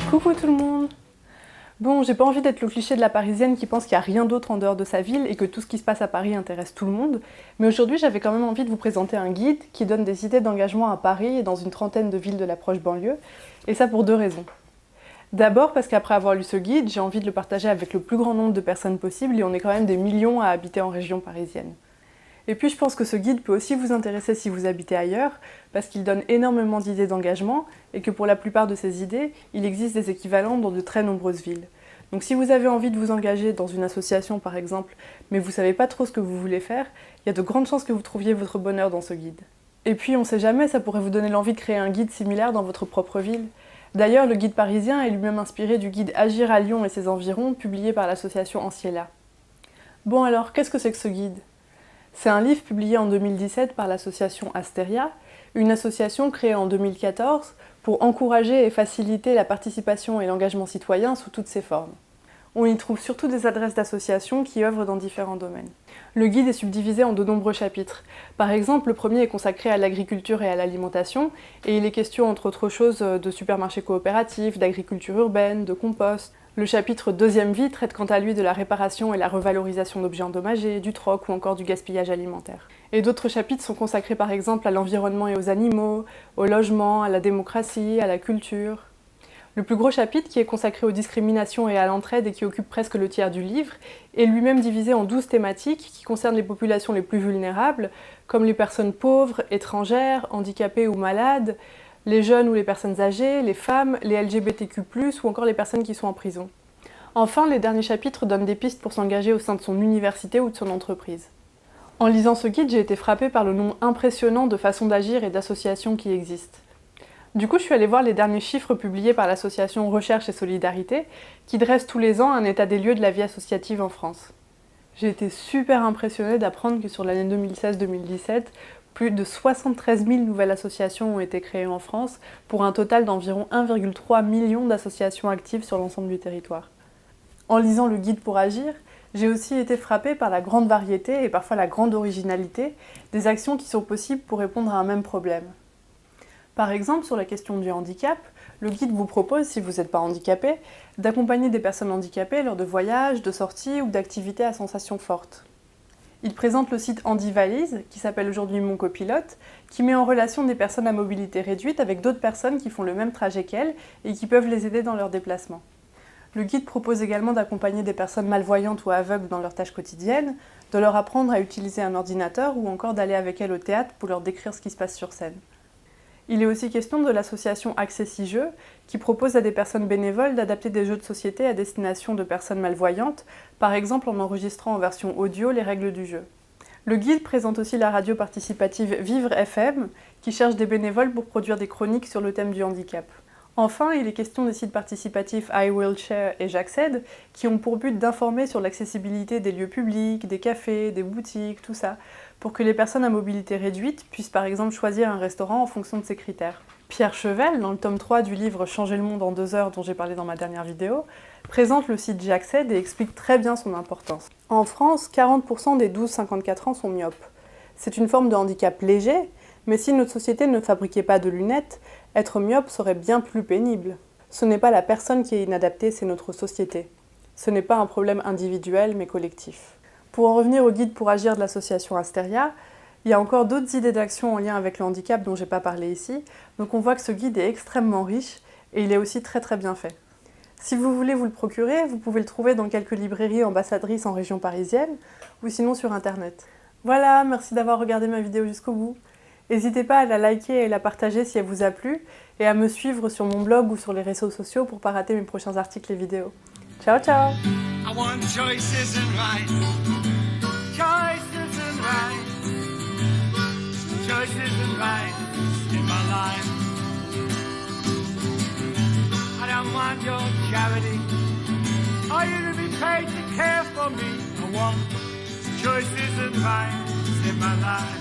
Coucou tout le monde! Bon, j'ai pas envie d'être le cliché de la Parisienne qui pense qu'il n'y a rien d'autre en dehors de sa ville et que tout ce qui se passe à Paris intéresse tout le monde, mais aujourd'hui j'avais quand même envie de vous présenter un guide qui donne des idées d'engagement à Paris et dans une trentaine de villes de la proche banlieue, et ça pour deux raisons. D'abord parce qu'après avoir lu ce guide, j'ai envie de le partager avec le plus grand nombre de personnes possible et on est quand même des millions à habiter en région parisienne. Et puis je pense que ce guide peut aussi vous intéresser si vous habitez ailleurs, parce qu'il donne énormément d'idées d'engagement et que pour la plupart de ces idées, il existe des équivalents dans de très nombreuses villes. Donc si vous avez envie de vous engager dans une association par exemple, mais vous savez pas trop ce que vous voulez faire, il y a de grandes chances que vous trouviez votre bonheur dans ce guide. Et puis on sait jamais, ça pourrait vous donner l'envie de créer un guide similaire dans votre propre ville. D'ailleurs, le guide parisien est lui-même inspiré du guide Agir à Lyon et ses environs, publié par l'association Anciella. Bon alors, qu'est-ce que c'est que ce guide ? C'est un livre publié en 2017 par l'association Asteria, une association créée en 2014 pour encourager et faciliter la participation et l'engagement citoyen sous toutes ses formes. On y trouve surtout des adresses d'associations qui œuvrent dans différents domaines. Le guide est subdivisé en de nombreux chapitres. Par exemple, le premier est consacré à l'agriculture et à l'alimentation, et il est question entre autres choses de supermarchés coopératifs, d'agriculture urbaine, de compost. Le chapitre Deuxième vie traite quant à lui de la réparation et la revalorisation d'objets endommagés, du troc ou encore du gaspillage alimentaire. Et d'autres chapitres sont consacrés par exemple à l'environnement et aux animaux, au logement, à la démocratie, à la culture. Le plus gros chapitre, qui est consacré aux discriminations et à l'entraide et qui occupe presque le tiers du livre, est lui-même divisé en 12 thématiques qui concernent les populations les plus vulnérables, comme les personnes pauvres, étrangères, handicapées ou malades, les jeunes ou les personnes âgées, les femmes, les LGBTQ+, ou encore les personnes qui sont en prison. Enfin, les derniers chapitres donnent des pistes pour s'engager au sein de son université ou de son entreprise. En lisant ce guide, j'ai été frappée par le nombre impressionnant de façons d'agir et d'associations qui existent. Du coup, je suis allée voir les derniers chiffres publiés par l'association Recherche et Solidarité, qui dresse tous les ans un état des lieux de la vie associative en France. J'ai été super impressionnée d'apprendre que sur l'année 2016-2017, plus de 73 000 nouvelles associations ont été créées en France, pour un total d'environ 1,3 million d'associations actives sur l'ensemble du territoire. En lisant le guide pour agir, j'ai aussi été frappée par la grande variété et parfois la grande originalité des actions qui sont possibles pour répondre à un même problème. Par exemple, sur la question du handicap, le guide vous propose, si vous n'êtes pas handicapé, d'accompagner des personnes handicapées lors de voyages, de sorties ou d'activités à sensations fortes. Il présente le site Handivalise, qui s'appelle aujourd'hui Mon Copilote, qui met en relation des personnes à mobilité réduite avec d'autres personnes qui font le même trajet qu'elles et qui peuvent les aider dans leurs déplacements. Le guide propose également d'accompagner des personnes malvoyantes ou aveugles dans leurs tâches quotidiennes, de leur apprendre à utiliser un ordinateur ou encore d'aller avec elles au théâtre pour leur décrire ce qui se passe sur scène. Il est aussi question de l'association Accessi-Jeux, qui propose à des personnes bénévoles d'adapter des jeux de société à destination de personnes malvoyantes, par exemple en enregistrant en version audio les règles du jeu. Le guide présente aussi la radio participative Vivre FM, qui cherche des bénévoles pour produire des chroniques sur le thème du handicap. Enfin, il est question des sites participatifs iWheelchair et J'accède, qui ont pour but d'informer sur l'accessibilité des lieux publics, des cafés, des boutiques, tout ça, pour que les personnes à mobilité réduite puissent par exemple choisir un restaurant en fonction de ces critères. Pierre Chevel, dans le tome 3 du livre Changer le monde en 2 heures dont j'ai parlé dans ma dernière vidéo, présente le site J'accède et explique très bien son importance. En France, 40% des 12-54 ans sont myopes. C'est une forme de handicap léger, mais si notre société ne fabriquait pas de lunettes, être myope serait bien plus pénible. Ce n'est pas la personne qui est inadaptée, c'est notre société. Ce n'est pas un problème individuel, mais collectif. Pour en revenir au guide pour agir de l'association Asteria, il y a encore d'autres idées d'action en lien avec le handicap dont je n'ai pas parlé ici, donc on voit que ce guide est extrêmement riche et il est aussi très très bien fait. Si vous voulez vous le procurer, vous pouvez le trouver dans quelques librairies ambassadrices en région parisienne ou sinon sur internet. Voilà, merci d'avoir regardé ma vidéo jusqu'au bout. N'hésitez pas à la liker et la partager si elle vous a plu et à me suivre sur mon blog ou sur les réseaux sociaux pour ne pas rater mes prochains articles et vidéos. Ciao ciao! I want choices and rights. Choices and rights. Choices and rights in my life. I don't want your charity. Are you to be paid to care for me? I want choices and rights in my life.